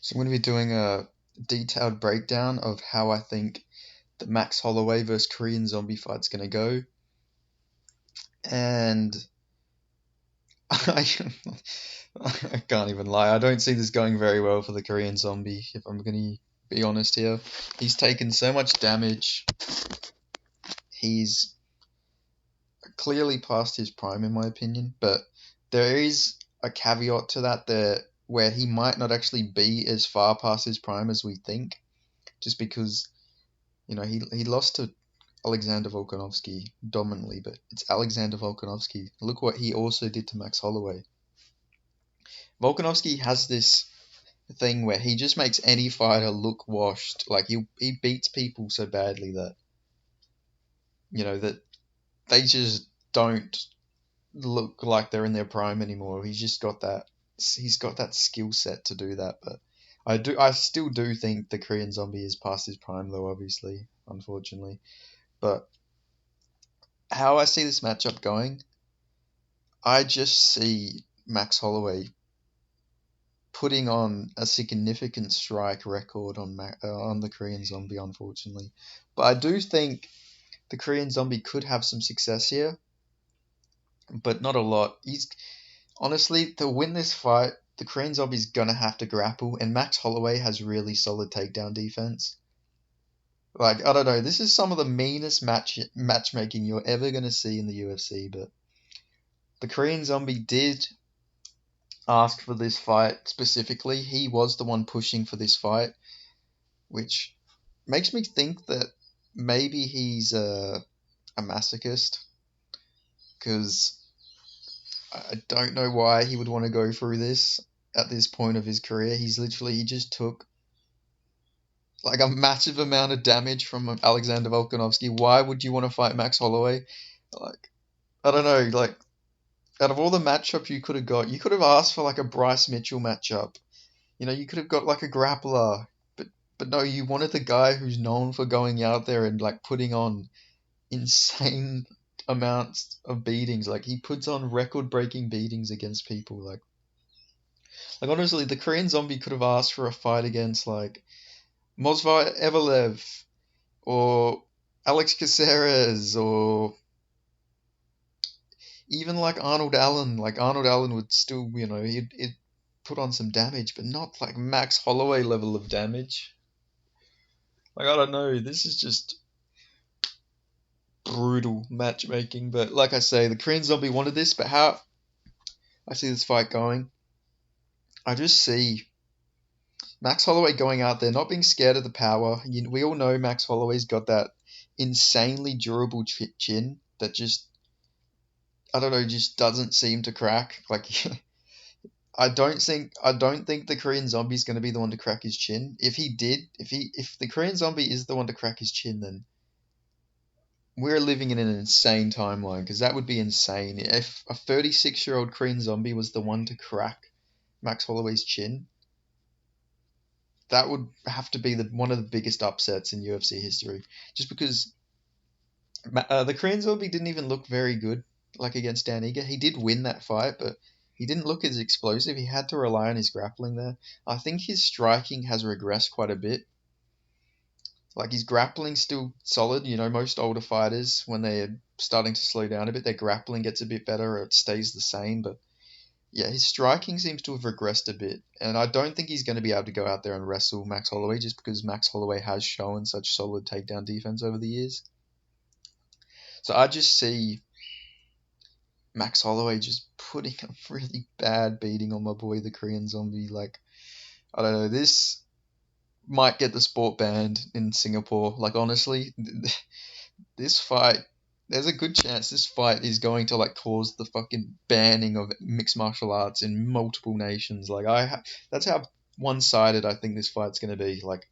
So I'm going to be doing a detailed breakdown of how I think the Max Holloway versus Korean Zombie fight's going to go. And I, I can't even lie. I don't see this going very well for the Korean Zombie, if I'm going to be honest here. He's taken so much damage. He's clearly past his prime, in my opinion. But there is a caveat to that there where he might not actually be as far past his prime as we think, just because he lost to Alexander Volkanovski dominantly, but it's Alexander Volkanovski. Look what he also did to Max Holloway. Volkanovski has this thing where he just makes any fighter look washed. Like he beats people so badly that that they just don't look like they're in their prime anymore. He's got that skill set to do that, but I still do think the Korean Zombie is past his prime though, obviously, unfortunately. But how I see this matchup going, I just see Max Holloway putting on a significant strike record on the Korean Zombie, unfortunately. But I do think the Korean Zombie could have some success here, but not a lot. He's honestly, to win this fight, the Korean Zombie's gonna have to grapple, and Max Holloway has really solid takedown defense. Like, I don't know, this is some of the meanest matchmaking you're ever gonna see in the UFC, but the Korean Zombie did ask for this fight specifically. He was the one pushing for this fight, which makes me think that maybe he's a masochist, because I don't know why he would want to go through this at this point of his career. He just took like a massive amount of damage from Alexander Volkanovski. Why would you want to fight Max Holloway? Like, I don't know, like, out of all the matchups you could have got, you could have asked for like a Bryce Mitchell matchup. You could have got like a grappler, but no, you wanted the guy who's known for going out there and like putting on insane amounts of beatings. Like he puts on record-breaking beatings against people. Like honestly, the Korean Zombie could have asked for a fight against like Mosvar Evelev or Alex Caceres or even like Arnold Allen. Like Arnold Allen would still, he'd put on some damage, but not like Max Holloway level of damage. Like I don't know, this is just brutal matchmaking. But like I say, the Korean Zombie wanted this, but how I see this fight going, I just see Max Holloway going out there, not being scared of the power. We all know Max Holloway's got that insanely durable chin that just, I don't know, just doesn't seem to crack. Like I don't think the Korean Zombie's going to be the one to crack his chin. If the Korean Zombie is the one to crack his chin, then we're living in an insane timeline, because that would be insane. If a 36-year-old Korean Zombie was the one to crack Max Holloway's chin, that would have to be one of the biggest upsets in UFC history. Just because the Korean Zombie didn't even look very good, like against Dan Ige. He did win that fight, but he didn't look as explosive. He had to rely on his grappling there. I think his striking has regressed quite a bit. Like his grappling's still solid. Most older fighters, when they're starting to slow down a bit, their grappling gets a bit better or it stays the same. But yeah, his striking seems to have regressed a bit. And I don't think he's going to be able to go out there and wrestle Max Holloway, just because Max Holloway has shown such solid takedown defense over the years. So I just see Max Holloway just putting a really bad beating on my boy, the Korean Zombie. Like, I don't know, this might get the sport banned in Singapore. Like, honestly, this fight, there's a good chance this fight is going to like cause the fucking banning of mixed martial arts in multiple nations. Like, that's how one-sided I think this fight's going to be. Like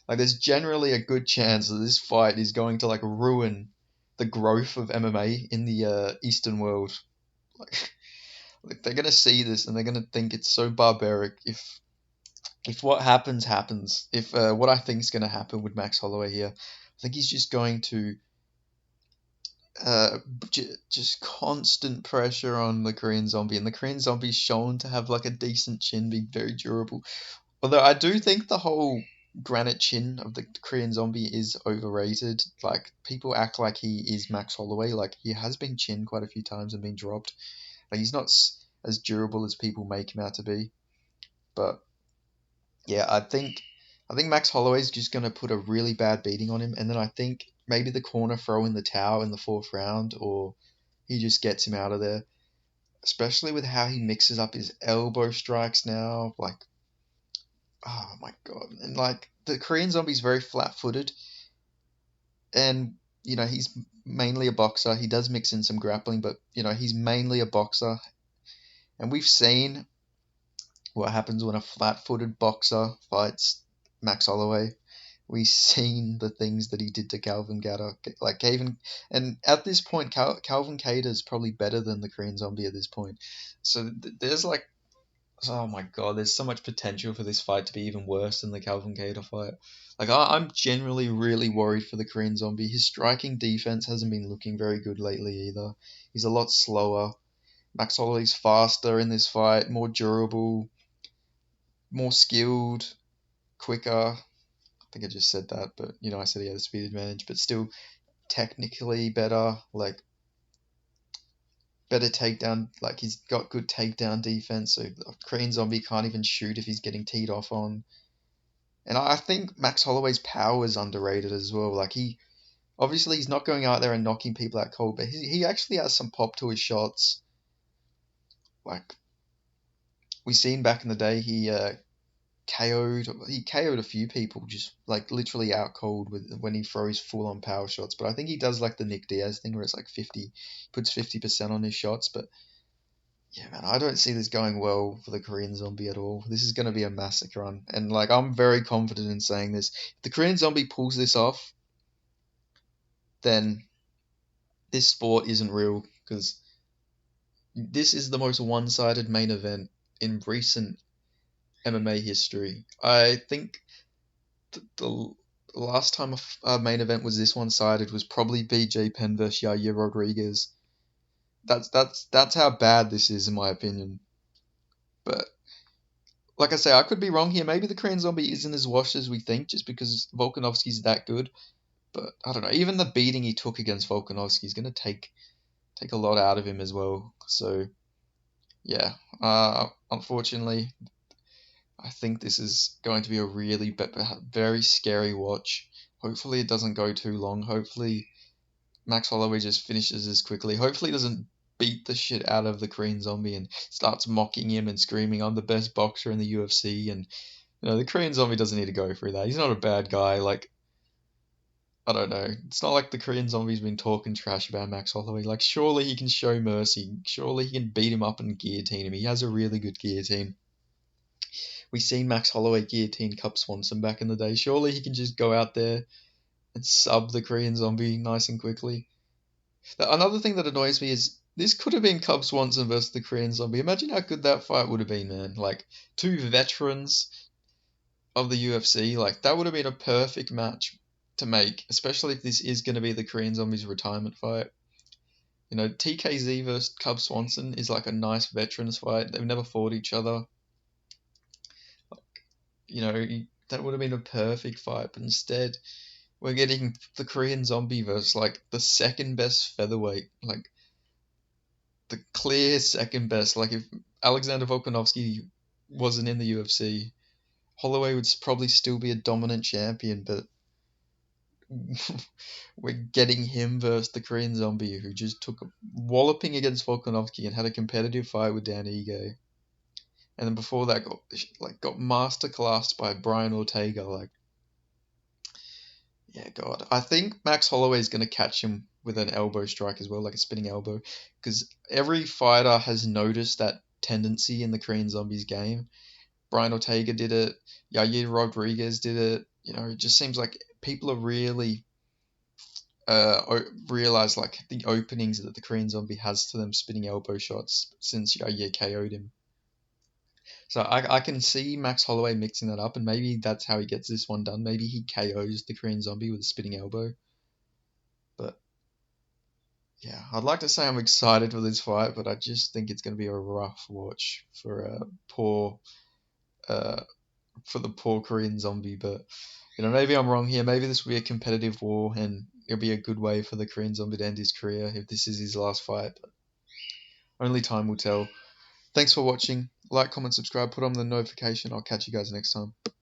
there's generally a good chance that this fight is going to like ruin the growth of MMA in the Eastern world. Like, like they're gonna see this and they're gonna think it's so barbaric if what happens happens. If what I think is gonna happen with Max Holloway here, I think he's just going to uh, just constant pressure on the Korean Zombie, and the Korean Zombie's shown to have like a decent chin, be very durable. Although I do think the whole granite chin of the Korean Zombie is overrated. Like people act like he is Max Holloway. Like he has been chinned quite a few times and been dropped. Like he's not as durable as people make him out to be. But yeah, I think Max Holloway's just gonna put a really bad beating on him, and then I think maybe the corner throw in the towel in the fourth round, or he just gets him out of there. Especially with how he mixes up his elbow strikes now, like oh my god, and like the Korean Zombie's very flat-footed, and he's mainly a boxer. He does mix in some grappling, but he's mainly a boxer, and we've seen what happens when a flat-footed boxer fights Max Holloway. We've seen the things that he did to Calvin Gatter, like Calvin, and at this point, Calvin Cater is probably better than the Korean Zombie at this point. So there's like, oh my god, there's so much potential for this fight to be even worse than the Calvin Cater fight. Like I'm generally really worried for the Korean Zombie. His striking defense hasn't been looking very good lately either. He's a lot slower. Max Holloway's faster in this fight, more durable, more skilled, quicker. I think I just said that, but I said he had a speed advantage, but still technically better, like better takedown. Like he's got good takedown defense, so the Korean Zombie can't even shoot if he's getting teed off on. And I think Max Holloway's power is underrated as well. Like obviously he's not going out there and knocking people out cold, but he actually has some pop to his shots. Like we seen back in the day, he KO'd a few people just like literally out cold with when he throws full on power shots. But I think he does like the Nick Diaz thing where it's like 50, puts 50% on his shots. But yeah, man, I don't see this going well for the Korean Zombie at all. This is going to be a massacre run, and like I'm very confident in saying this. If the Korean Zombie pulls this off, then this sport isn't real because this is the most one-sided main event in recent MMA history. I think the last time a main event was this one-sided was probably BJ Penn versus Yair Rodriguez. That's how bad this is in my opinion. But like I say, I could be wrong here. Maybe the Korean Zombie isn't as washed as we think, just because Volkanovski's that good. But I don't know. Even the beating he took against Volkanovski is going to take a lot out of him as well. So yeah, unfortunately, I think this is going to be a really very scary watch. Hopefully, it doesn't go too long. Hopefully, Max Holloway just finishes this quickly. Hopefully, he doesn't beat the shit out of the Korean Zombie and starts mocking him and screaming, "I'm the best boxer in the UFC." And the Korean Zombie doesn't need to go through that. He's not a bad guy. Like I don't know. It's not like the Korean Zombie's been talking trash about Max Holloway. Like surely he can show mercy. Surely he can beat him up and guillotine him. He has a really good guillotine. We seen Max Holloway guillotine Cub Swanson back in the day. Surely he can just go out there and sub the Korean Zombie nice and quickly. Another thing that annoys me is this could have been Cub Swanson versus the Korean Zombie. Imagine how good that fight would have been, man. Like two veterans of the UFC. Like that would have been a perfect match to make, especially if this is going to be the Korean Zombie's retirement fight. TKZ versus Cub Swanson is like a nice veterans fight. They've never fought each other. That would have been a perfect fight, but instead we're getting the Korean Zombie versus like the second best featherweight, like the clear second best. Like if Alexander Volkanovski wasn't in the UFC, Holloway would probably still be a dominant champion, but we're getting him versus the Korean Zombie, who just took a walloping against Volkanovski and had a competitive fight with Dan Ige, and then before that got masterclassed by Brian Ortega. Like, yeah, God, I think Max Holloway is going to catch him with an elbow strike as well, like a spinning elbow, because every fighter has noticed that tendency in the Korean Zombie's game. Brian Ortega did it. Yair Rodriguez did it. It just seems like people are really realize like the openings that the Korean Zombie has to them spinning elbow shots since Yair KO'd him. So I can see Max Holloway mixing that up, and maybe that's how he gets this one done. Maybe he KOs the Korean Zombie with a spinning elbow. But yeah, I'd like to say I'm excited for this fight, but I just think it's going to be a rough watch for poor uh, for the poor Korean Zombie. But maybe I'm wrong here. Maybe this will be a competitive war, and it'll be a good way for the Korean Zombie to end his career if this is his last fight. But only time will tell. Thanks for watching. Like, comment, subscribe, put on the notification. I'll catch you guys next time.